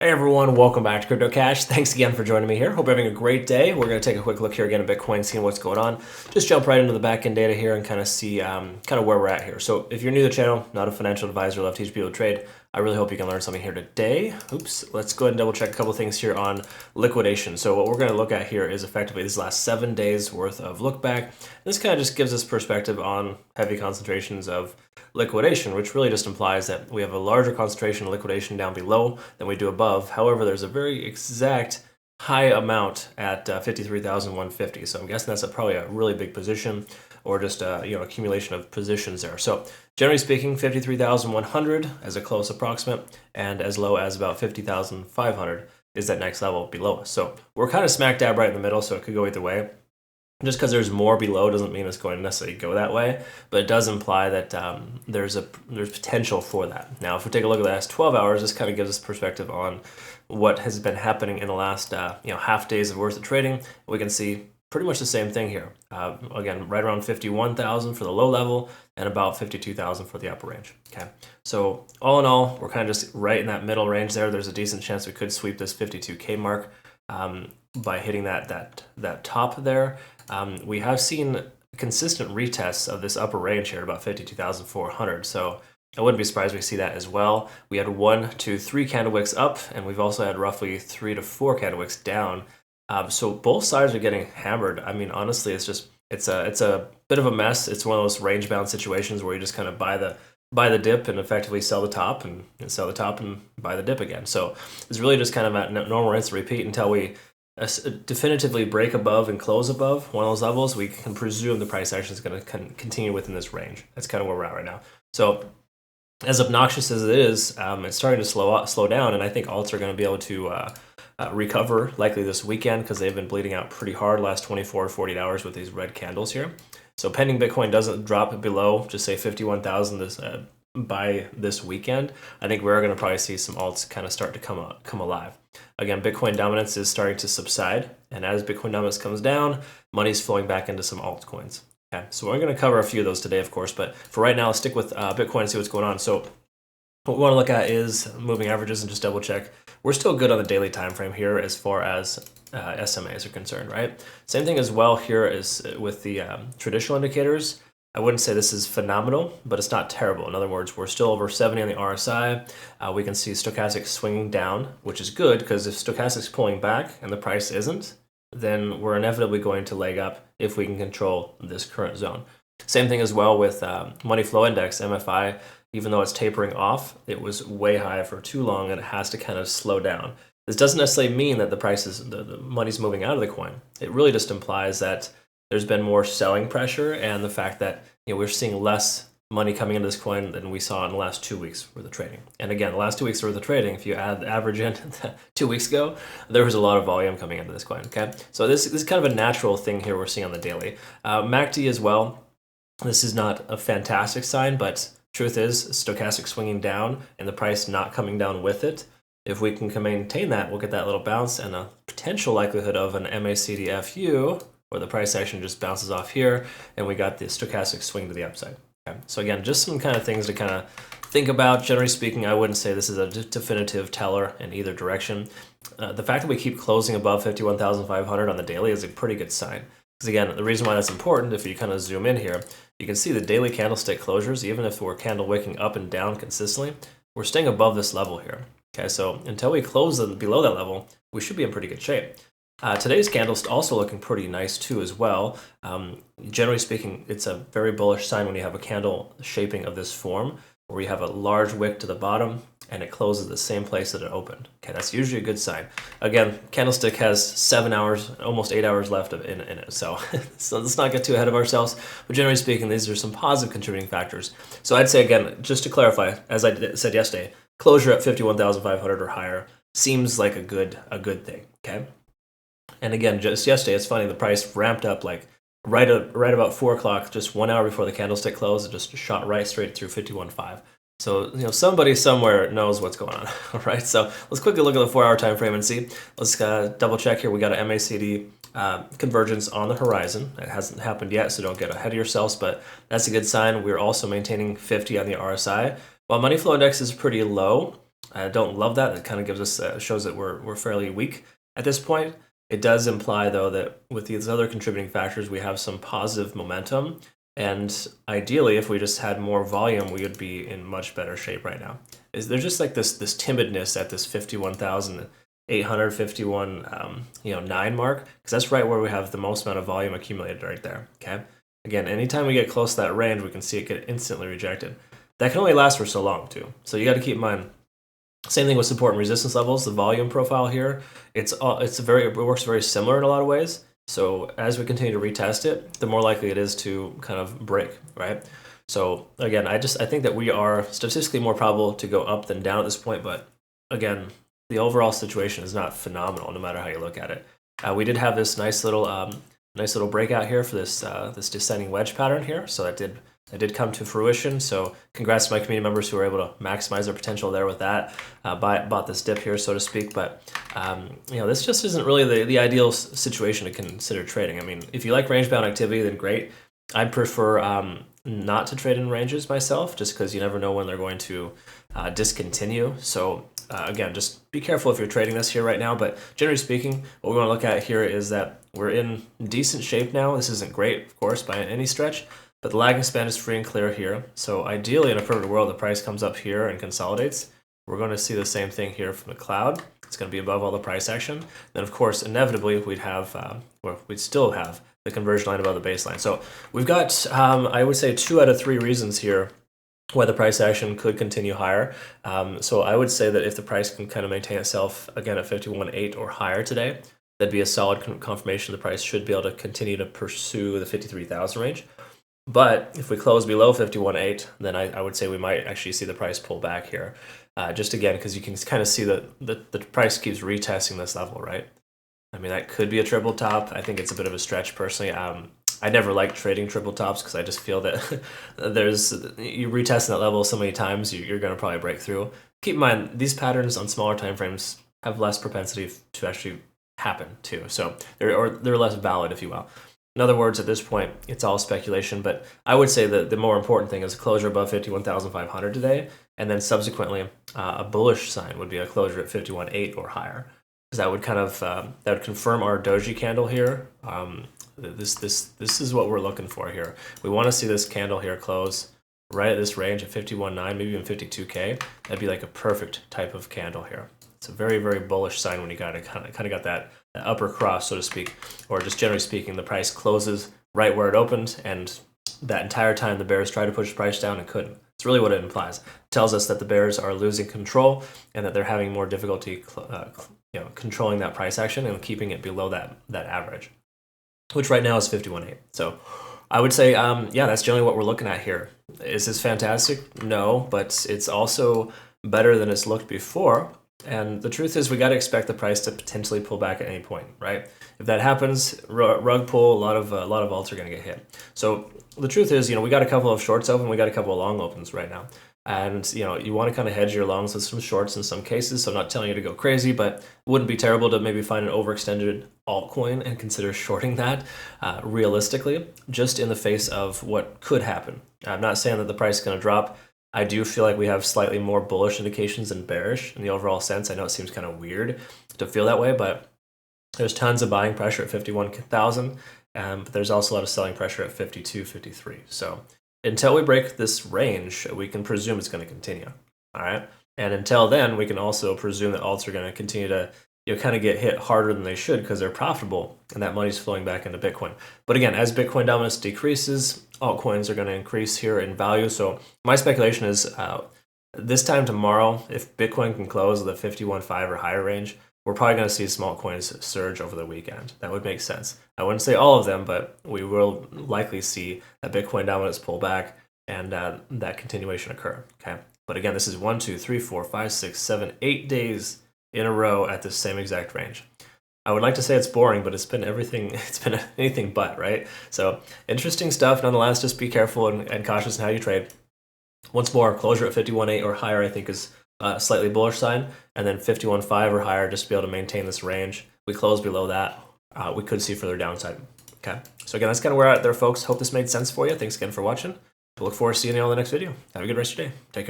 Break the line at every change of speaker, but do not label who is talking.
Hey everyone, welcome back to Crypto Cash. Thanks again for joining me here. Hope you're having a great day. We're going to take a quick look here again at Bitcoin, seeing what's going on. Just jump right into the back-end data here and kind of see kind of where we're at here. So if you're new to the channel, not a financial advisor, love to teach people to trade, I really hope you can learn something here today. Oops, let's go ahead and double check a couple things here on liquidation. So what we're going to look at here is effectively this last 7 days worth of look back. This kind of just gives us perspective on heavy concentrations of liquidation, which really just implies that we have a larger concentration of liquidation down below than we do above. However, there's a very exact high amount at 53,150. So I'm guessing that's probably a really big position, or just accumulation of positions there. So generally speaking, 53,100 as a close approximate, and as low as about 50,500 is that next level below us. So we're kind of smack dab right in the middle, so it could go either way. Just because there's more below doesn't mean it's going to necessarily go that way, but it does imply that there's potential for that. Now, if we take a look at the last 12 hours, this kind of gives us perspective on what has been happening in the last half days of worth of trading. We can see pretty much the same thing here. Again, right around 51,000 for the low level and about 52,000 for the upper range. Okay, so all in all, we're kind of just right in that middle range there. There's a decent chance we could sweep this 52K mark by hitting that top there. We have seen consistent retests of this upper range here at about 52,400. So I wouldn't be surprised if we see that as well. We had 1, 2, 3 candle wicks up, and we've also had roughly 3 to 4 candle wicks down. So both sides are getting hammered. I mean, honestly, it's a bit of a mess. It's one of those range bound situations where you just kind of buy the dip and effectively sell the top and sell the top and buy the dip again. So it's really just kind of at normal rinse and repeat until we definitively break above and close above one of those levels. We can presume the price action is going to continue within this range. That's kind of where we're at right now. So as obnoxious as it is, it's starting to slow down, and I think alts are going to be able to recover likely this weekend because they've been bleeding out pretty hard last 24 to 48 hours with these red candles here. So pending Bitcoin doesn't drop below, just say 51,000 by this weekend, I think we're going to probably see some alts kind of start to come alive. Again, Bitcoin dominance is starting to subside, and as Bitcoin dominance comes down, money's flowing back into some altcoins. Okay, so we're going to cover a few of those today, of course, but for right now, let's stick with Bitcoin and see what's going on. So what we want to look at is moving averages and just double check. We're still good on the daily time frame here as far as SMAs are concerned, right? Same thing as well here as with the traditional indicators. I wouldn't say this is phenomenal, but it's not terrible. In other words, we're still over 70 on the RSI. We can see stochastic swinging down, which is good because if stochastic's pulling back and the price isn't, then we're inevitably going to leg up if we can control this current zone. Same thing as well with money flow index, MFI. Even though it's tapering off, it was way high for too long and it has to kind of slow down. This doesn't necessarily mean that the money's moving out of the coin. It really just implies that there's been more selling pressure and the fact that we're seeing less money coming into this coin than we saw in the last 2 weeks worth of trading. And again, the last 2 weeks worth of trading, if you add the average in 2 weeks ago, there was a lot of volume coming into this coin. Okay, so this is kind of a natural thing here we're seeing on the daily. MACD as well. This is not a fantastic sign, but truth is stochastic swinging down and the price not coming down with it. If we can maintain that, we'll get that little bounce and a potential likelihood of an MACD FU, where the price action just bounces off here, and we got the stochastic swing to the upside. Okay. So again, just some kind of things to kind of think about. Generally speaking, I wouldn't say this is a definitive teller in either direction. The fact that we keep closing above 51,500 on the daily is a pretty good sign. Because again, the reason why that's important, if you kind of zoom in here, you can see the daily candlestick closures, even if we're candle wicking up and down consistently, we're staying above this level here. Okay, so until we close below that level, we should be in pretty good shape. Today's candle's also looking pretty nice too as well. Generally speaking, it's a very bullish sign when you have a candle shaping of this form, where you have a large wick to the bottom and it closes the same place that it opened. Okay, that's usually a good sign. Again, candlestick has 7 hours, almost 8 hours left in it. So let's not get too ahead of ourselves. But generally speaking, these are some positive contributing factors. So I'd say, again, just to clarify, as I said yesterday, closure at 51,500 or higher seems like a good thing. Okay. And again, just yesterday, it's funny, the price ramped up like right about 4 o'clock, just 1 hour before the candlestick closed. It just shot right straight through 51.5. So somebody somewhere knows what's going on. All right, so let's quickly look at the 4-hour time frame and see. Let's double check here. We got an MACD convergence on the horizon. It hasn't happened yet, so don't get ahead of yourselves, but that's a good sign. We're also maintaining 50 on the RSI. While money flow index is pretty low, I don't love that. It kind of gives us shows that we're fairly weak at this point. It does imply, though, that with these other contributing factors, we have some positive momentum. And ideally, if we just had more volume, we would be in much better shape right now. There's just like this timidness at this 51,851 9 mark, because that's right where we have the most amount of volume accumulated right there. Okay. Again, anytime we get close to that range, we can see it get instantly rejected. That can only last for so long too. So you got to keep in mind. Same thing with support and resistance levels. The volume profile here, it works very similar in a lot of ways. So as we continue to retest it, the more likely it is to kind of break, right? So again, I think that we are statistically more probable to go up than down at this point. But again, the overall situation is not phenomenal, no matter how you look at it. We did have this nice little breakout here for this descending wedge pattern here. So that did come to fruition. So congrats to my community members who were able to maximize their potential there with that. Bought this dip here, so to speak. But this just isn't really the ideal situation to consider trading. I mean, if you like range bound activity, then great. I'd prefer not to trade in ranges myself, just because you never know when they're going to discontinue. So again, just be careful if you're trading this here right now. But generally speaking, what we want to look at here is that we're in decent shape now. This isn't great, of course, by any stretch. But the lagging span is free and clear here. So ideally, in a perfect world, the price comes up here and consolidates. We're going to see the same thing here from the cloud. It's going to be above all the price action. Then, of course, inevitably, we'd still have the conversion line above the baseline. So we've got, I would say, 2 out of 3 reasons here why the price action could continue higher. So I would say that if the price can kind of maintain itself, again, at 51.8 or higher today, that'd be a solid confirmation the price should be able to continue to pursue the 53,000 range. But if we close below 51.8, then I would say we might actually see the price pull back here. Just again, because you can kind of see that the price keeps retesting this level, right? I mean, that could be a triple top. I think it's a bit of a stretch personally. I never like trading triple tops because I just feel that you retest that level so many times, you're going to probably break through. Keep in mind, these patterns on smaller time frames have less propensity to actually happen too. So they're less valid, if you will. In other words, at this point, it's all speculation, but I would say that the more important thing is a closure above 51,500 today, and then subsequently a bullish sign would be a closure at 51.8 or higher, because that would kind of that would confirm our doji candle here. This is what we're looking for here. We want to see this candle here close right at this range at 51.9, maybe even 52K. That'd be like a perfect type of candle here. It's a very, very bullish sign when you kind of got that upper cross, so to speak, or just generally speaking, the price closes right where it opened, and that entire time the bears try to push the price down and couldn't. It's really what it implies. It tells us that the bears are losing control and that they're having more difficulty controlling that price action and keeping it below that average, which right now is 51.8. So I would say, that's generally what we're looking at here. Is this fantastic? No, but it's also better than it's looked before. And the truth is, we got to expect the price to potentially pull back at any point, right? If that happens, rug pull, a lot of alts are going to get hit. So the truth is, we got a couple of shorts open, we got a couple of long opens right now, and you want to kind of hedge your longs with some shorts in some cases. So I'm not telling you to go crazy, but it wouldn't be terrible to maybe find an overextended altcoin and consider shorting that realistically, just in the face of what could happen. I'm not saying that the price is going to drop. I do feel like we have slightly more bullish indications than bearish in the overall sense. I know it seems kind of weird to feel that way, but there's tons of buying pressure at 51,000, but there's also a lot of selling pressure at 52, 53. So until we break this range, we can presume it's going to continue. All right. And until then, we can also presume that alts are going to continue to kind of get hit harder than they should because they're profitable and that money's flowing back into Bitcoin. But again, as Bitcoin dominance decreases, altcoins are going to increase here in value. So my speculation is this time tomorrow, if Bitcoin can close the 51.5 or higher range, we're probably going to see small coins surge over the weekend. That would make sense. I wouldn't say all of them, but we will likely see that Bitcoin dominance pull back and that continuation occur. Okay. But again, this is 1, 2, 3, 4, 5, 6, 7, 8 days in a row at the same exact range. I would like to say it's boring, but it's been everything. It's been anything but, right? So interesting stuff. Nonetheless, just be careful and cautious in how you trade. Once more, closure at 51.8 or higher, I think, is a slightly bullish sign, and then 51.5 or higher, just to be able to maintain this range. We close below that, we could see further downside. Okay. So again, that's kind of where we're at there, folks. Hope this made sense for you. Thanks again for watching. I look forward to seeing you all in the next video. Have a good rest of your day. Take care.